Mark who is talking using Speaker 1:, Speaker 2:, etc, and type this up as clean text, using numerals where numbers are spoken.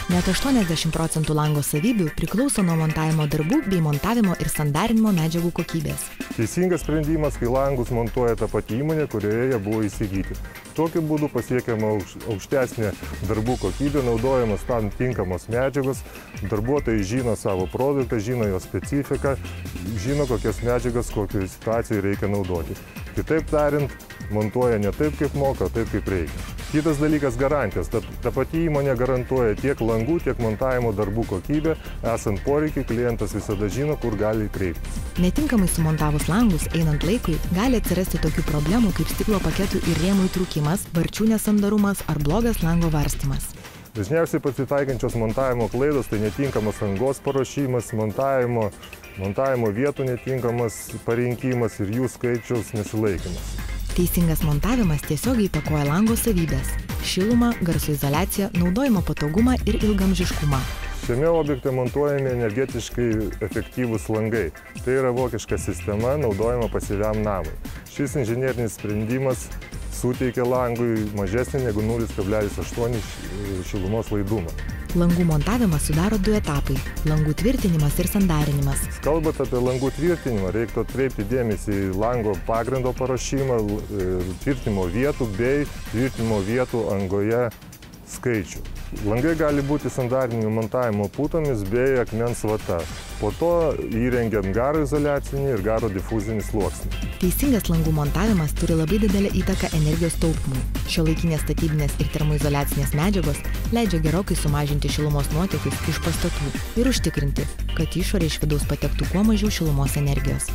Speaker 1: Net 80% lango savybių priklauso nuo montavimo darbų bei montavimo ir sandarinimo medžiagų kokybės.
Speaker 2: Teisingas sprendimas, kai langus montuoja ta pati įmonė, kurioje jie buvo įsigyti. Tokiu būdu pasiekiama aukštesnė darbų kokybė, naudojamas tam tinkamos medžiagos, darbuotojai žino savo produktą, žino jo specifiką, žino kokias medžiagas, kokioje situacijoje reikia naudoti. Kitaip tariant, montuoja ne taip, kaip moka, o taip, kaip reikia. Kitas dalykas – garantijos. Ta pati įmonė garantuoja tiek langų, tiek montavimo darbų kokybę. Esant poreikiai, klientas visada žino, kur gali kreiptis.
Speaker 1: Netinkamai sumontavus langus, einant laikui, gali atsirasti tokių problemų kaip stiklo paketų ir rėmų įtrūkimas, varčių nesandarumas ar blogas lango varstymas.
Speaker 2: Dažniausiai pasitaikančios montavimo klaidos – tai netinkamas angos paruošimas, montavimo vietų netinkamas parinkimas ir jų skaičiaus nesilaikymas.
Speaker 1: Teisingas montavimas tiesiogiai įtakoja lango savybės – šilumą, garso izoliaciją, naudojimo patogumą ir ilgaamžiškumą.
Speaker 2: Šiame objekte montuojami energetiškai efektyvūs langai. Tai yra vokiška sistema, naudojama pasyviam namui. Šis inžinierinis sprendimas suteikia langui mažesnį negu 0,8 šilumos laidumą.
Speaker 1: Langų montavimas sudaro 2 etapai – langų tvirtinimas ir sandarinimas.
Speaker 2: Kalbant apie langų tvirtinimą, reiktų atkreipti dėmesį į lango pagrindo paruošimą, tvirtinimo vietų bei tvirtinimo vietų angoje skaičių. Langai gali būti sandarinimo montavimo putomis bei akmens vata. Po to įrengiant garo izoliacinį ir garo difuzinį sluoksnį.
Speaker 1: Teisingas langų montavimas turi labai didelę įtaką energijos taupymui. Šiuolaikinės statybinės ir termoizoliacinės medžiagos leidžia gerokai sumažinti šilumos nuotėkius iš pastatų ir užtikrinti, kad į išorę iš vidaus patektų kuo mažiau šilumos energijos.